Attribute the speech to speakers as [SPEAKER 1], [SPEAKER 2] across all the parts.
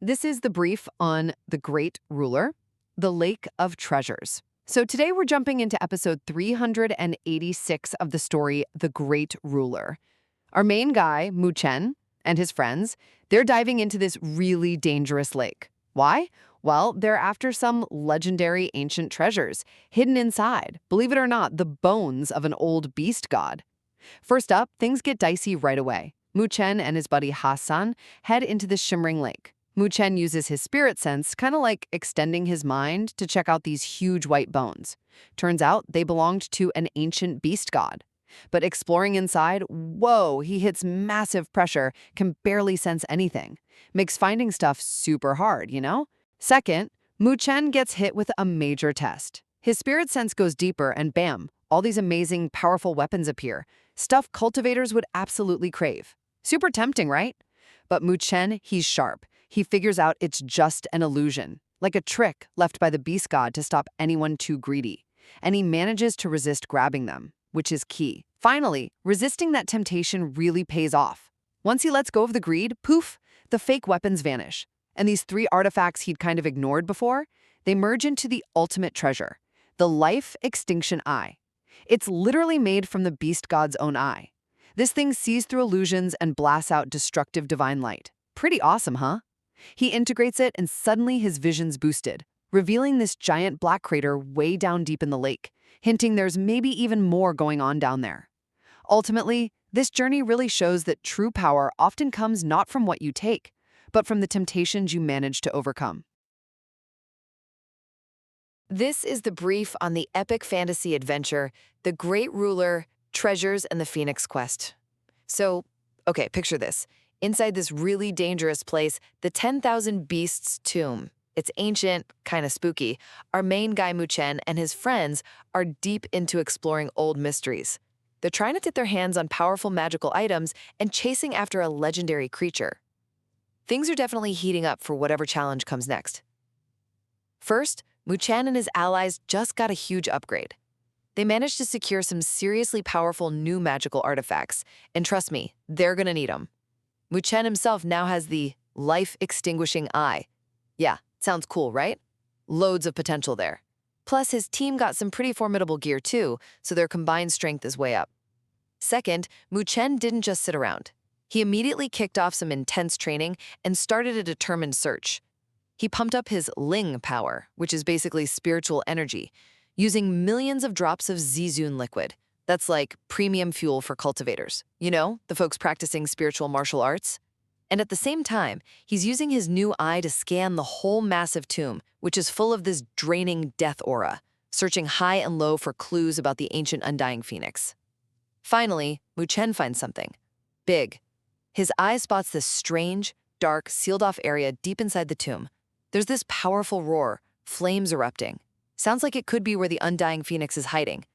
[SPEAKER 1] This is the brief on the Great Ruler, the Lake of Treasures. So today we're jumping into episode 386 of the story, The Great Ruler. Our main guy, Chen, and his friends, they're diving into this really dangerous lake. Why? Well, they're after some legendary ancient treasures, hidden inside, believe it or not, the bones of an old beast god. First up, things get dicey right away. Chen and his buddy Hassan head into the shimmering lake. Chen uses his spirit sense, kind of like extending his mind, to check out these huge white bones. Turns out they belonged to an ancient beast god. But exploring inside, whoa, he hits massive pressure, can barely sense anything. Makes finding stuff super hard, you know? Second, Chen gets hit with a major test. His spirit sense goes deeper and bam, all these amazing, powerful weapons appear. Stuff cultivators would absolutely crave. Super tempting, right? But Chen, he's sharp. He figures out it's just an illusion, like a trick left by the beast god to stop anyone too greedy. And he manages to resist grabbing them, which is key. Finally, resisting that temptation really pays off. Once he lets go of the greed, poof, the fake weapons vanish. And these three artifacts he'd kind of ignored before, they merge into the ultimate treasure, the Life Extinction Eye. It's literally made from the beast god's own eye. This thing sees through illusions and blasts out destructive divine light. Pretty awesome, huh? He integrates it and suddenly his vision's boosted, revealing this giant black crater way down deep in the lake, hinting there's maybe even more going on down there. Ultimately, this journey really shows that true power often comes not from what you take, but from the temptations you manage to overcome. This is the brief on the epic fantasy adventure, The Great Ruler, Treasures, and the Phoenix Quest. So, okay, picture this. Inside this really dangerous place, the 10,000 Beasts tomb. It's ancient, kind of spooky. Our main guy, Chen, and his friends are deep into exploring old mysteries. They're trying to get their hands on powerful magical items and chasing after a legendary creature. Things are definitely heating up for whatever challenge comes next. First, Chen and his allies just got a huge upgrade. They managed to secure some seriously powerful new magical artifacts, and trust me, they're gonna need them. Chen himself now has the Life Extinguishing Eye. Yeah, sounds cool, right? Loads of potential there. Plus, his team got some pretty formidable gear too, so their combined strength is way up. Second, Chen didn't just sit around. He immediately kicked off some intense training and started a determined search. He pumped up his Ling power, which is basically spiritual energy, using millions of drops of Zizun liquid. That's like premium fuel for cultivators. You know, the folks practicing spiritual martial arts. And at the same time, he's using his new eye to scan the whole massive tomb, which is full of this draining death aura, searching high and low for clues about the ancient undying phoenix. Finally, Chen finds something big. His eye spots this strange, dark, sealed-off area deep inside the tomb. There's this powerful roar, flames erupting. Sounds like it could be where the undying phoenix is hiding.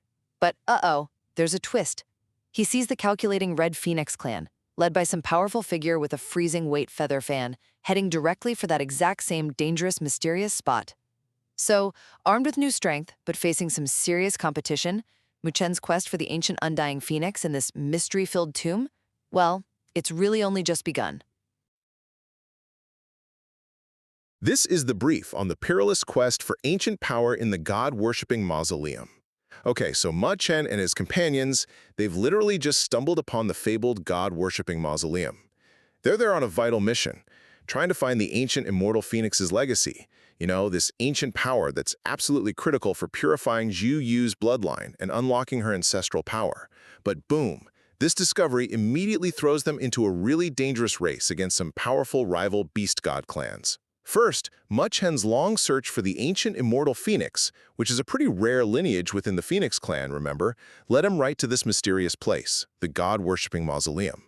[SPEAKER 1] But uh-oh, there's a twist. He sees the calculating Red Phoenix clan, led by some powerful figure with a freezing weight feather fan, heading directly for that exact same dangerous, mysterious spot. So, armed with new strength, but facing some serious competition, Chen's quest for the ancient undying phoenix in this mystery-filled tomb, well, it's really only just begun.
[SPEAKER 2] This is the brief on the perilous quest for ancient power in the god-worshipping mausoleum. Okay, so Chen and his companions, they've literally just stumbled upon the fabled god-worshipping mausoleum. They're there on a vital mission, trying to find the ancient immortal phoenix's legacy. You know, this ancient power that's absolutely critical for purifying Zhu Yu's bloodline and unlocking her ancestral power. But boom, this discovery immediately throws them into a really dangerous race against some powerful rival beast god clans. First, Chen's long search for the ancient immortal phoenix, which is a pretty rare lineage within the Phoenix clan, remember, led him right to this mysterious place, the god-worshipping mausoleum.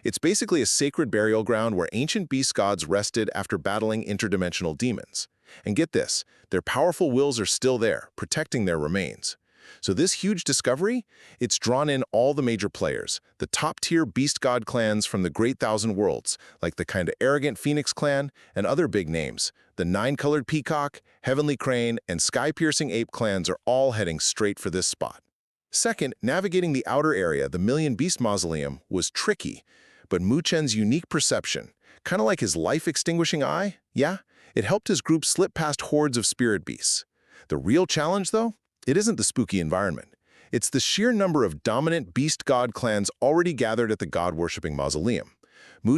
[SPEAKER 2] It's basically a sacred burial ground where ancient beast gods rested after battling interdimensional demons. And get this, their powerful wills are still there, protecting their remains. So this huge discovery, it's drawn in all the major players, the top-tier beast god clans from the Great Thousand Worlds, like the kind of arrogant Phoenix clan and other big names. The Nine-Colored Peacock, Heavenly Crane, and Sky-Piercing Ape clans are all heading straight for this spot. Second, navigating the outer area, the Million Beast Mausoleum, was tricky, but Chen's unique perception, Kind of like his life-extinguishing eye, yeah? It helped his group slip past hordes of spirit beasts. The real challenge, though, it isn't the spooky environment. It's the sheer number of dominant beast god clans already gathered at the god-worshipping mausoleum.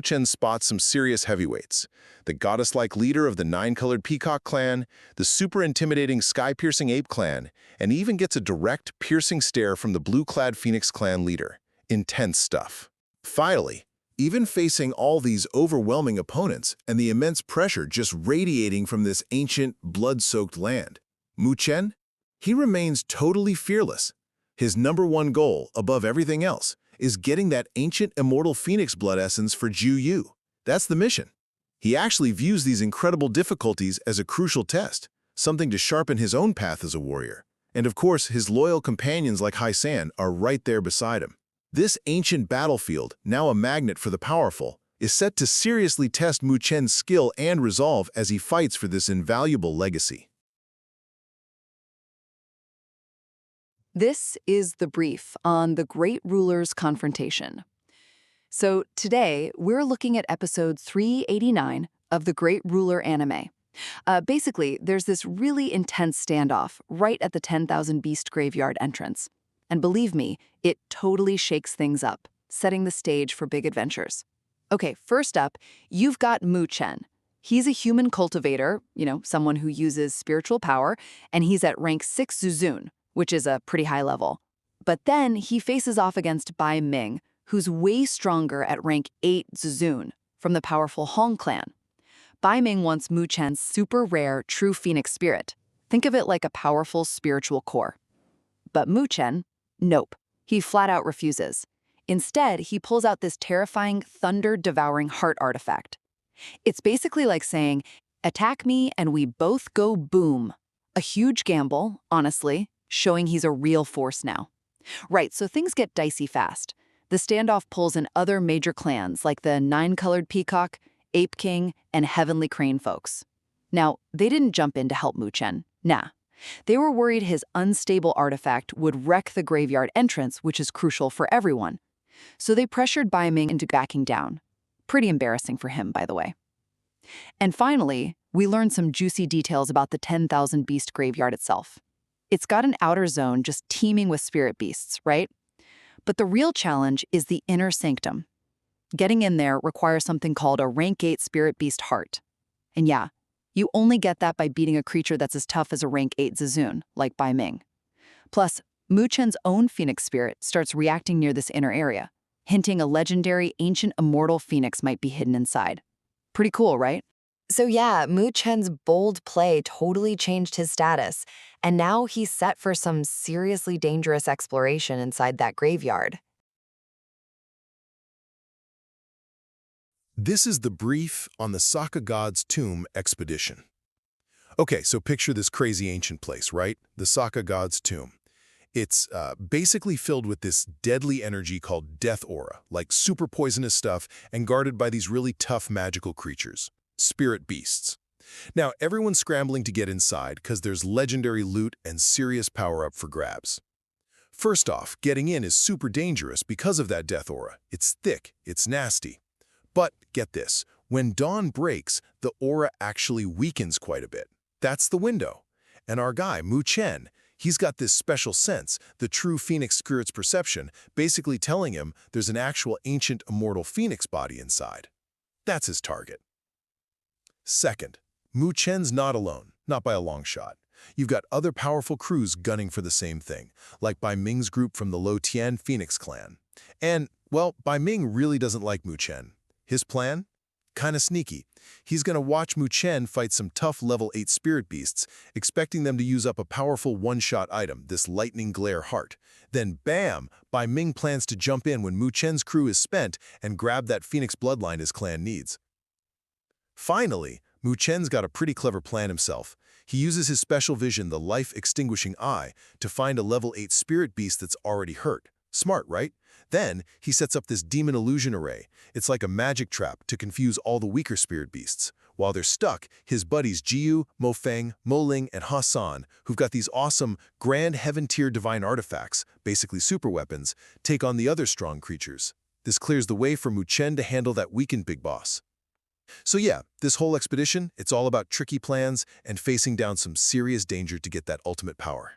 [SPEAKER 2] Chen spots some serious heavyweights. The goddess-like leader of the nine-colored peacock clan, the super-intimidating sky-piercing ape clan, and even gets a direct, piercing stare from the blue-clad phoenix clan leader. Intense stuff. Finally, even facing all these overwhelming opponents and the immense pressure just radiating from this ancient, blood-soaked land, Chen, he remains totally fearless. His #1 goal, above everything else, is getting that ancient immortal phoenix blood essence for Ju Yu. That's the mission. He actually views these incredible difficulties as a crucial test, something to sharpen his own path as a warrior. And of course, his loyal companions like Hai San are right there beside him. This ancient battlefield, now a magnet for the powerful, is set to seriously test Chen's skill and resolve as he fights for this invaluable legacy.
[SPEAKER 3] This is the brief on the Great Ruler's confrontation. So today, we're looking at episode 389 of the Great Ruler anime. Basically, there's this really intense standoff right at the 10,000 Beast Graveyard entrance. And believe me, it totally shakes things up, setting the stage for big adventures. Okay, first up, you've got Chen. He's a human cultivator, someone who uses spiritual power, and he's at rank 6 Zuzun, which is a pretty high level. But then he faces off against Bai Ming, who's way stronger at rank 8 Zuzun, from the powerful Hong clan. Bai Ming wants Chen's super rare true phoenix spirit. Think of it like a powerful spiritual core. But Chen, nope, he flat out refuses. Instead, he pulls out this terrifying Thunder-Devouring heart artifact. It's basically like saying, attack me and we both go boom. A huge gamble, honestly, showing he's a real force now. Right, so things get dicey fast. The standoff pulls in other major clans like the Nine-Colored Peacock, Ape King, and Heavenly Crane folks. Now, they didn't jump in to help Chen. Nah. They were worried his unstable artifact would wreck the graveyard entrance, which is crucial for everyone. So they pressured Bai Ming into backing down. Pretty embarrassing for him, by the way. And finally, we learned some juicy details about the 10,000 Beast Graveyard itself. It's got an outer zone just teeming with spirit beasts, right? But the real challenge is the inner sanctum. Getting in there requires something called a rank 8 spirit beast heart. And yeah, you only get that by beating a creature that's as tough as a rank 8 Zuzun, like Bai Ming. Plus, Chen's own phoenix spirit starts reacting near this inner area, hinting a legendary ancient immortal phoenix might be hidden inside. Pretty cool, right?
[SPEAKER 1] So yeah, Chen's bold play totally changed his status, and now he's set for some seriously dangerous exploration inside that graveyard.
[SPEAKER 2] This is the brief on the Sakka God's Tomb expedition. Okay, so picture this crazy ancient place, right? The Sakka God's Tomb. It's basically filled with this deadly energy called death aura, like super poisonous stuff, and guarded by these really tough magical creatures, spirit beasts. Now, everyone's scrambling to get inside because there's legendary loot and serious power up for grabs. First off, getting in is super dangerous because of that death aura. It's thick, it's nasty. But get this, when dawn breaks, the aura actually weakens quite a bit. That's the window. And our guy, Chen, he's got this special sense, the true phoenix spirit's perception, basically telling him there's an actual ancient immortal phoenix body inside. That's his target. Second, Chen's not alone, not by a long shot. You've got other powerful crews gunning for the same thing, like Bai Ming's group from the Lo Tian Phoenix clan. And, well, Bai Ming really doesn't like Chen. His plan? Kinda sneaky. He's gonna watch Chen fight some tough level 8 spirit beasts, expecting them to use up a powerful one-shot item, this lightning glare heart. Then bam! Bai Ming plans to jump in when Chen's crew is spent and grab that phoenix bloodline his clan needs. Finally, Chen's got a pretty clever plan himself. He uses his special vision, the life-extinguishing eye, to find a level 8 spirit beast that's already hurt. Smart, right? Then, he sets up this demon illusion array. It's like a magic trap to confuse all the weaker spirit beasts. While they're stuck, his buddies Jiu, Mofeng, Moling, and Hassan, who've got these awesome grand heaven-tier divine artifacts, basically super weapons, take on the other strong creatures. This clears the way for Chen to handle that weakened big boss. So yeah, this whole expedition, it's all about tricky plans and facing down some serious danger to get that ultimate power.